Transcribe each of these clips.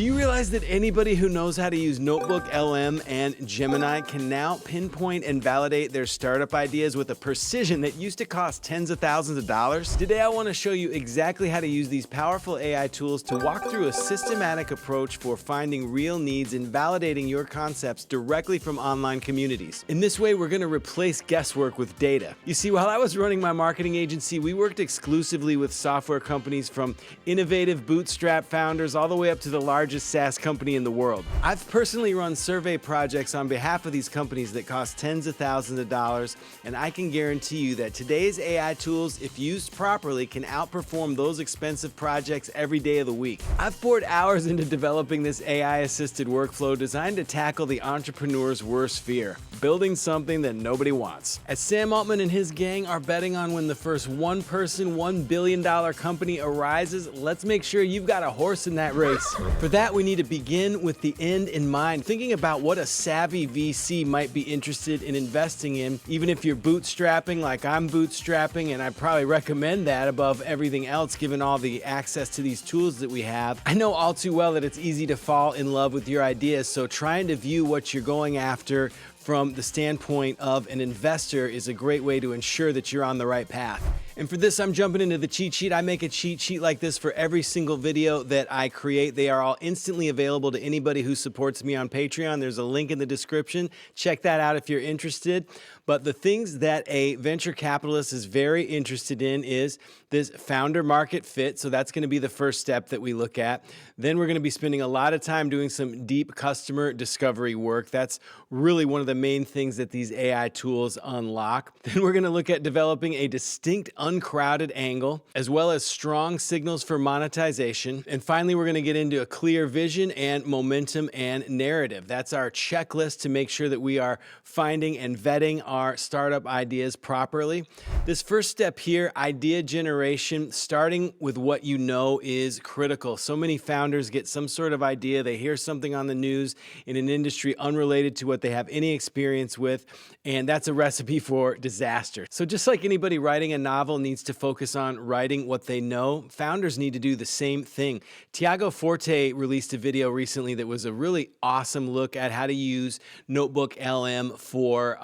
Do you realize that anybody who knows how to use NotebookLM and Gemini can now pinpoint and validate their startup ideas with a precision that used to cost tens of thousands of dollars? Today I want to show you exactly how to use these powerful AI tools to walk through a systematic approach for finding real needs and validating your concepts directly from online communities. In this way, we're going to replace guesswork with data. You see, while I was running my marketing agency, we worked exclusively with software companies from innovative bootstrap founders all the way up to the largest SaaS company in the world. I've personally run survey projects on behalf of these companies that cost tens of thousands of dollars, and I can guarantee you that today's AI tools, if used properly, can outperform those expensive projects every day of the week. I've poured hours into developing this AI-assisted workflow designed to tackle the entrepreneur's worst fear: building something that nobody wants. As Sam Altman and his gang are betting on when the first one-person, $1 billion company arises, let's make sure you've got a horse in that race. For that, we need to begin with the end in mind, thinking about what a savvy VC might be interested in investing in, even if you're bootstrapping like I'm bootstrapping, and I probably recommend that above everything else given all the access to these tools that we have. I know all too well that it's easy to fall in love with your ideas, so trying to view what you're going after from the standpoint of an investor is a great way to ensure that you're on the right path. And for this, I'm jumping into the cheat sheet. I make a cheat sheet like this for every single video that I create. They are all instantly available to anybody who supports me on Patreon. There's a link in the description. Check that out if you're interested. But the things that a venture capitalist is very interested in is this founder market fit. So that's going to be the first step that we look at. Then we're going to be spending a lot of time doing some deep customer discovery work. That's really one of the main things that these AI tools unlock. Then we're going to look at developing a distinct, uncrowded angle, as well as strong signals for monetization. And finally, we're going to get into a clear vision and momentum and narrative. That's our checklist to make sure that we are finding and vetting our startup ideas properly. This first step here, idea generation, starting with what you know, is critical. So many founders get some sort of idea, they hear something on the news in an industry unrelated to what they have any experience with, and that's a recipe for disaster. So just like anybody writing a novel needs to focus on writing what they know, founders need to do the same thing. Tiago Forte released a video recently that was a really awesome look at how to use NotebookLM for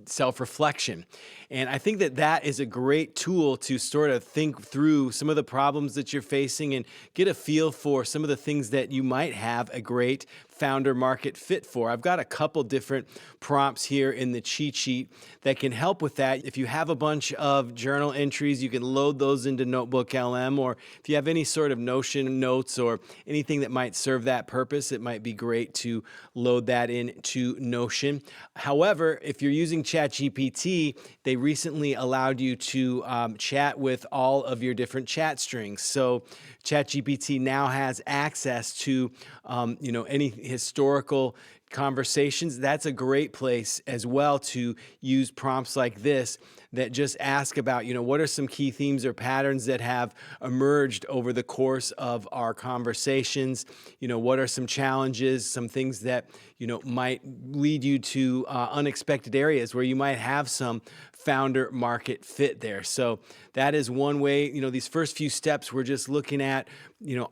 self-reflection. And I think that that is a great tool to sort of think through some of the problems that you're facing and get a feel for some of the things that you might have a great founder market fit for. I've got a couple different prompts here in the cheat sheet that can help with that. If you have a bunch of journal entries, you can load those into NotebookLM, or if you have any sort of Notion notes or anything that might serve that purpose, it might be great to load that into Notion. However, if you're using ChatGPT, they recently allowed you to chat with all of your different chat strings. So ChatGPT now has access to any historical conversations. That's a great place as well to use prompts like this that just ask about, what are some key themes or patterns that have emerged over the course of our conversations? What are some challenges, some things that, might lead you to unexpected areas where you might have some founder market fit there. So that is one way. These first few steps, we're just looking at,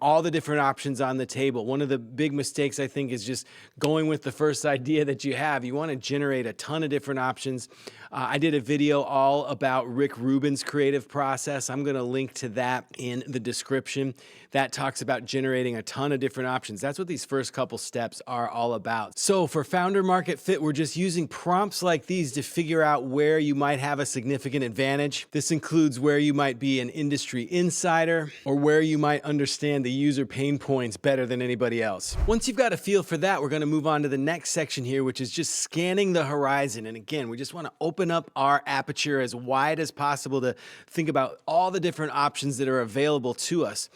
all the different options on the table. One of the big mistakes, I think, is just going with the first idea that you have. You want to generate a ton of different options. I did a video all about Rick Rubin's creative process. I'm going to link to that in the description. That talks about generating a ton of different options. That's what these first couple steps are all about. So for founder market fit, we're just using prompts like these to figure out where you might have a significant advantage. This includes where you might be an industry insider or where you might understand the user pain points better than anybody else. Once you've got a feel for that, we're going to move on to the next section here, which is just scanning the horizon. And again, we just want to open up our aperture as wide as possible to think about all the different options that are available to us.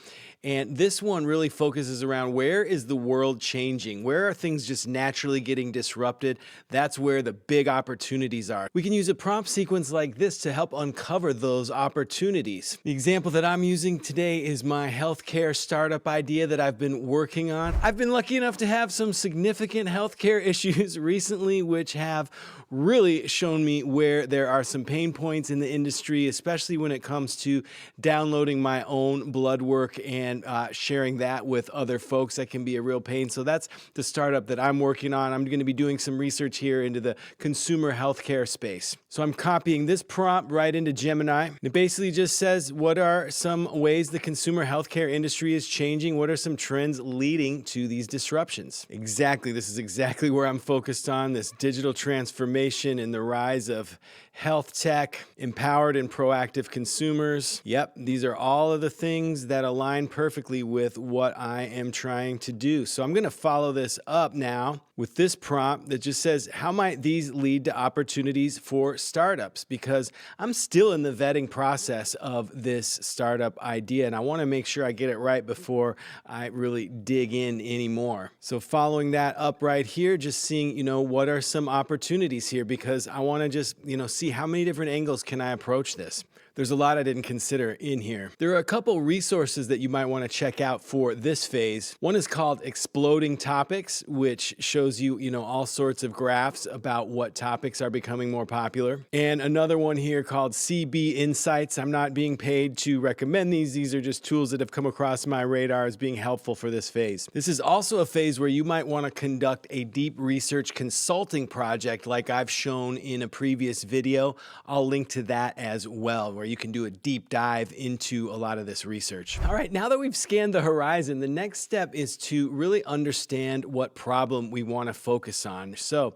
And this one really focuses around where is the world changing? Where are things just naturally getting disrupted? That's where the big opportunities are. We can use a prompt sequence like this to help uncover those opportunities. The example that I'm using today is my healthcare startup idea that I've been working on. I've been lucky enough to have some significant healthcare issues recently, which have really shown me where there are some pain points in the industry, especially when it comes to downloading my own blood work and and sharing that with other folks that can be a real pain. So that's the startup that I'm working on. I'm going to be doing some research here into the consumer healthcare space. So I'm copying this prompt right into Gemini. It basically just says, what are some ways the consumer healthcare industry is changing? What are some trends leading to these disruptions? Exactly. This is exactly where I'm focused on, this digital transformation and the rise of health tech, empowered and proactive consumers. Yep, these are all of the things that align perfectly with what I am trying to do. So I'm going to follow this up now with this prompt that just says, how might these lead to opportunities for startups? Because I'm still in the vetting process of this startup idea, and I want to make sure I get it right before I really dig in anymore. So following that up right here, just seeing, what are some opportunities here, because I want to just, see how many different angles can I approach this. There's a lot I didn't consider in here. There are a couple resources that you might want to check out for this phase. One is called Exploding Topics, which shows you, all sorts of graphs about what topics are becoming more popular. And another one here called CB Insights. I'm not being paid to recommend these. These are just tools that have come across my radar as being helpful for this phase. This is also a phase where you might want to conduct a deep research consulting project like I've shown in a previous video. I'll link to that as well, where you can do a deep dive into a lot of this research. All right, now that we've scanned the horizon, the next step is to really understand what problem we want to focus on. So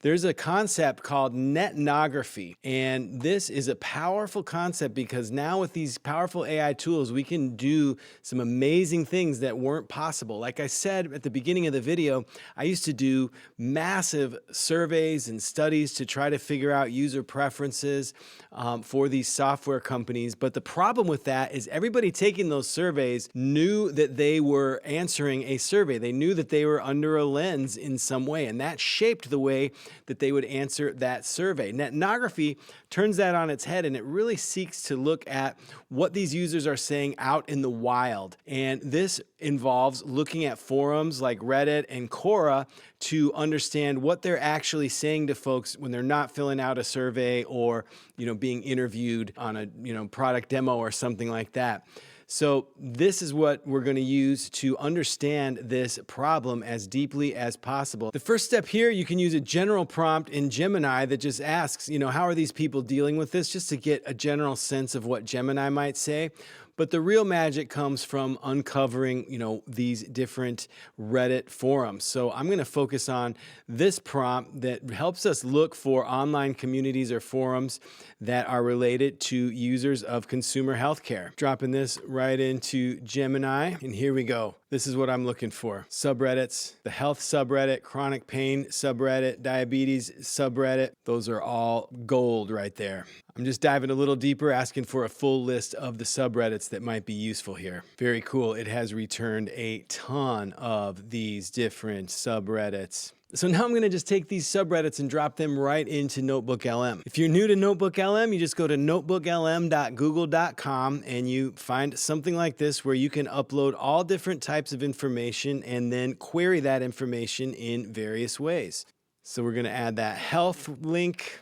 there's a concept called netnography, and this is a powerful concept because now with these powerful AI tools, we can do some amazing things that weren't possible. Like I said at the beginning of the video, I used to do massive surveys and studies to try to figure out user preferences for these software companies. But the problem with that is everybody taking those surveys knew that they were answering a survey. They knew that they were under a lens in some way, and that shaped the way that they would answer that survey. Netnography turns that on its head, and it really seeks to look at what these users are saying out in the wild. And this involves looking at forums like Reddit and Quora to understand what they're actually saying to folks when they're not filling out a survey or, being interviewed on a, product demo or something like that. So this is what we're going to use to understand this problem as deeply as possible. The first step here, you can use a general prompt in Gemini that just asks, how are these people dealing with this, just to get a general sense of what Gemini might say. But the real magic comes from uncovering, these different Reddit forums. So I'm going to focus on this prompt that helps us look for online communities or forums that are related to users of consumer healthcare. Dropping this right into Gemini, and here we go. This is what I'm looking for. Subreddits, the health subreddit, chronic pain subreddit, diabetes subreddit. Those are all gold right there. I'm just diving a little deeper, asking for a full list of the subreddits that might be useful here. Very cool. It has returned a ton of these different subreddits. So now I'm going to just take these subreddits and drop them right into NotebookLM. If you're new to NotebookLM, you just go to notebooklm.google.com and you find something like this where you can upload all different types of information and then query that information in various ways. So we're going to add that health link,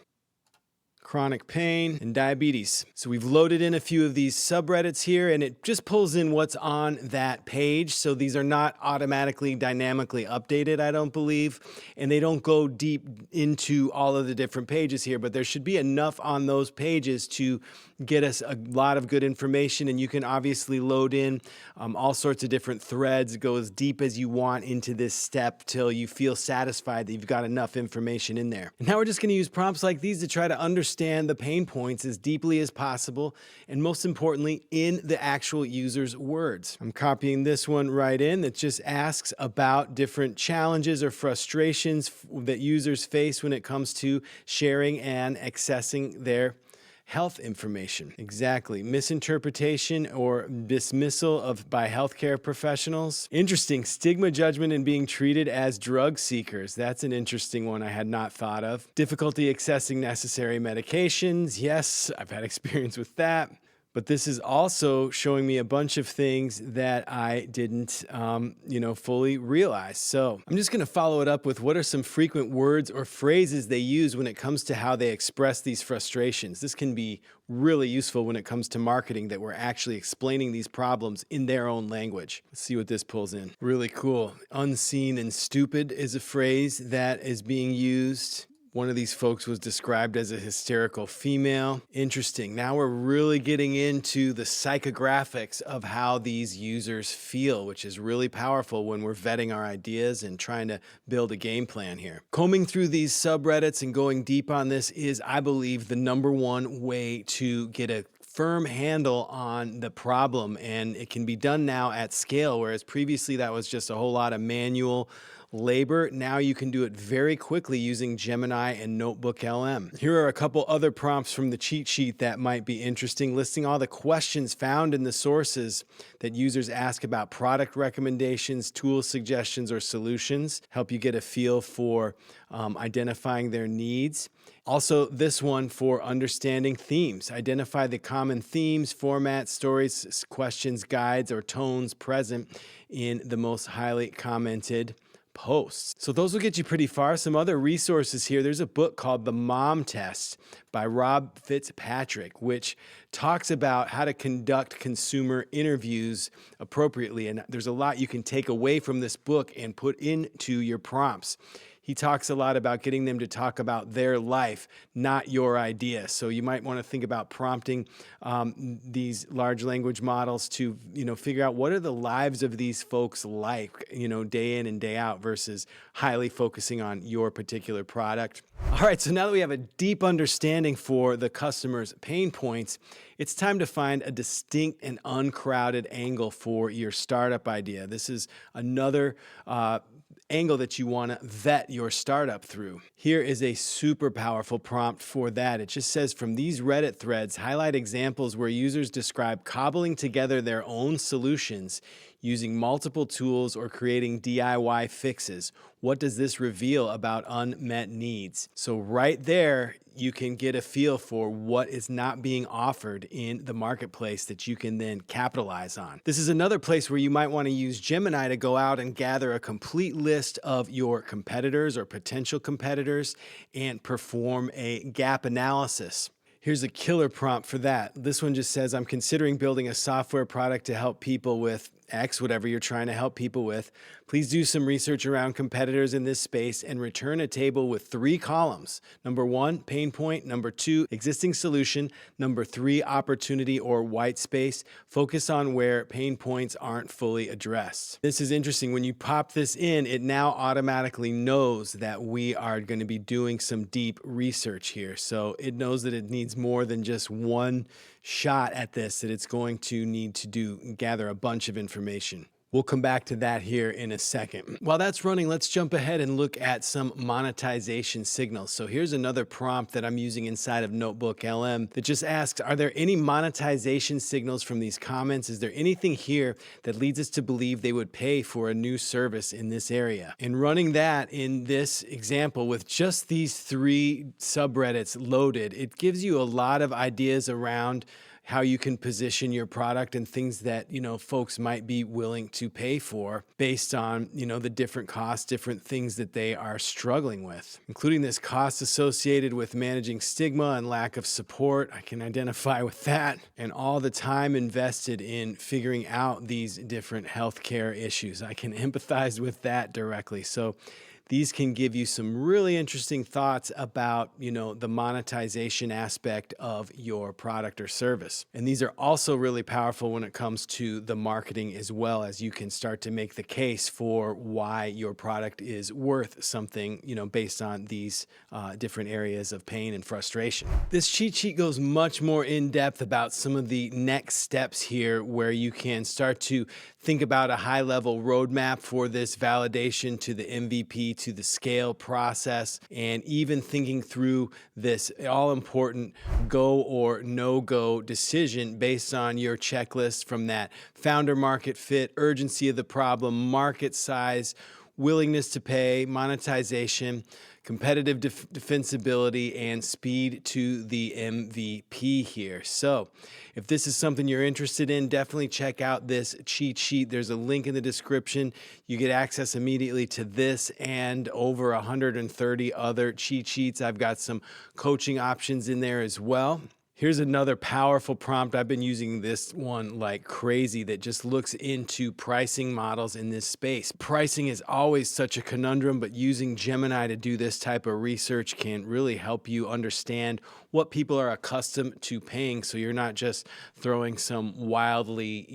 chronic pain, and diabetes. So we've loaded in a few of these subreddits here, and it just pulls in what's on that page. So these are not automatically dynamically updated, I don't believe, and they don't go deep into all of the different pages here, but there should be enough on those pages to get us a lot of good information. And you can obviously load in all sorts of different threads, go as deep as you want into this step till you feel satisfied that you've got enough information in there. And now we're just going to use prompts like these to try to understand the pain points as deeply as possible, and most importantly, in the actual user's words. I'm copying this one right in that just asks about different challenges or frustrations that users face when it comes to sharing and accessing their health information. Exactly. Misinterpretation or dismissal by healthcare professionals. Interesting. Stigma, judgment, and being treated as drug seekers. That's an interesting one I had not thought of. Difficulty accessing necessary medications. Yes, I've had experience with that. But this is also showing me a bunch of things that I didn't, fully realize. So I'm just going to follow it up with what are some frequent words or phrases they use when it comes to how they express these frustrations. This can be really useful when it comes to marketing, that we're actually explaining these problems in their own language. Let's see what this pulls in. Really cool. Unseen and stupid is a phrase that is being used. One of these folks was described as a hysterical female. Interesting. Now we're really getting into the psychographics of how these users feel, which is really powerful when we're vetting our ideas and trying to build a game plan here. Combing through these subreddits and going deep on this is, I believe, the #1 way to get a firm handle on the problem, and it can be done now at scale, whereas previously that was just a whole lot of manual labor. Now you can do it very quickly using Gemini and NotebookLM. Here are a couple other prompts from the cheat sheet that might be interesting, listing all the questions found in the sources that users ask about product recommendations, tool suggestions, or solutions. Help you get a feel for identifying their needs. Also, this one for understanding themes. Identify the common themes, formats, stories, questions, guides, or tones present in the most highly commented posts. So those will get you pretty far. Some other resources here. There's a book called The Mom Test by Rob Fitzpatrick, which talks about how to conduct consumer interviews appropriately. And there's a lot you can take away from this book and put into your prompts. He talks a lot about getting them to talk about their life, not your idea. So you might want to think about prompting these large language models to, figure out what are the lives of these folks like, day in and day out, versus highly focusing on your particular product. All right, so now that we have a deep understanding for the customer's pain points, it's time to find a distinct and uncrowded angle for your startup idea. This is another angle that you want to vet your startup through. Here is a super powerful prompt for that. It just says, from these Reddit threads, highlight examples where users describe cobbling together their own solutions using multiple tools or creating DIY fixes. What does this reveal about unmet needs? So right there, you can get a feel for what is not being offered in the marketplace that you can then capitalize on. This is another place where you might want to use Gemini to go out and gather a complete list of your competitors or potential competitors and perform a gap analysis. Here's a killer prompt for that. This one just says, I'm considering building a software product to help people with X, whatever you're trying to help people with. Please do some research around competitors in this space and return a table with 3 columns. Number 1, pain point. Number 2, existing solution. Number 3, opportunity or white space. Focus on where pain points aren't fully addressed. This is interesting. When you pop this in, it now automatically knows that we are going to be doing some deep research here. So it knows that it needs more than just one shot at this, that it's going to need to gather a bunch of information. We'll come back to that here in a second. While that's running, let's jump ahead and look at some monetization signals. So here's another prompt that I'm using inside of NotebookLM that just asks, are there any monetization signals from these comments? Is there anything here that leads us to believe they would pay for a new service in this area? And running that in this example with just these 3 subreddits loaded, it gives you a lot of ideas around how you can position your product and things that, folks might be willing to pay for based on, the different costs, different things that they are struggling with, including this cost associated with managing stigma and lack of support. I can identify with that, and all the time invested in figuring out these different healthcare issues. I can empathize with that directly. So these can give you some really interesting thoughts about, the monetization aspect of your product or service. And these are also really powerful when it comes to the marketing as well, as you can start to make the case for why your product is worth something, based on these different areas of pain and frustration. This cheat sheet goes much more in depth about some of the next steps here, where you can start to think about a high-level roadmap for this validation to the MVP, to the scale process, and even thinking through this all-important go or no-go decision based on your checklist from that founder market fit, urgency of the problem, market size, willingness to pay, monetization, competitive defensibility, and speed to the MVP here. So if this is something you're interested in, definitely check out this cheat sheet. There's a link in the description. You get access immediately to this and over 130 other cheat sheets. I've got some coaching options in there as well. Here's another powerful prompt. I've been using this one like crazy that just looks into pricing models in this space. Pricing is always such a conundrum, but using Gemini to do this type of research can really help you understand what people are accustomed to paying, so you're not just throwing some wildly,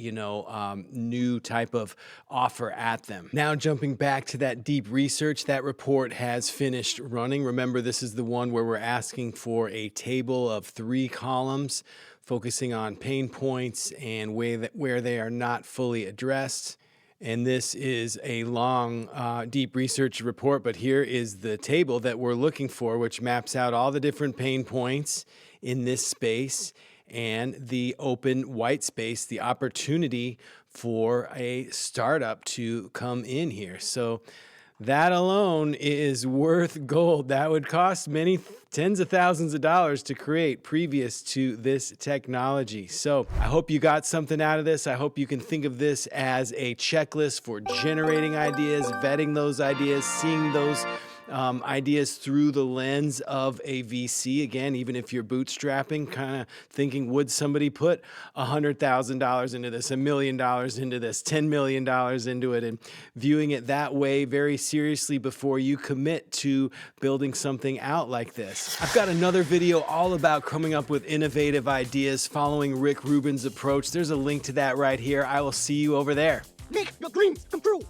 new type of offer at them. Now jumping back to that deep research, that report has finished running. Remember, this is the one where we're asking for a table of 3 columns, focusing on pain points and where they are not fully addressed. And this is a long, deep research report, but here is the table that we're looking for, which maps out all the different pain points in this space and the open white space, the opportunity for a startup to come in here. So that alone is worth gold. That would cost many tens of thousands of dollars to create previous to this technology. So I hope you got something out of this. I hope you can think of this as a checklist for generating ideas, vetting those ideas, seeing those ideas through the lens of a VC. Again, even if you're bootstrapping, kind of thinking, would somebody put $100,000 into this, $1 million into this, $10 million into it, and viewing it that way very seriously before you commit to building something out like this. I've got another video all about coming up with innovative ideas following Rick Rubin's approach. There's a link to that right here. I will see you over there. Make your dreams come true.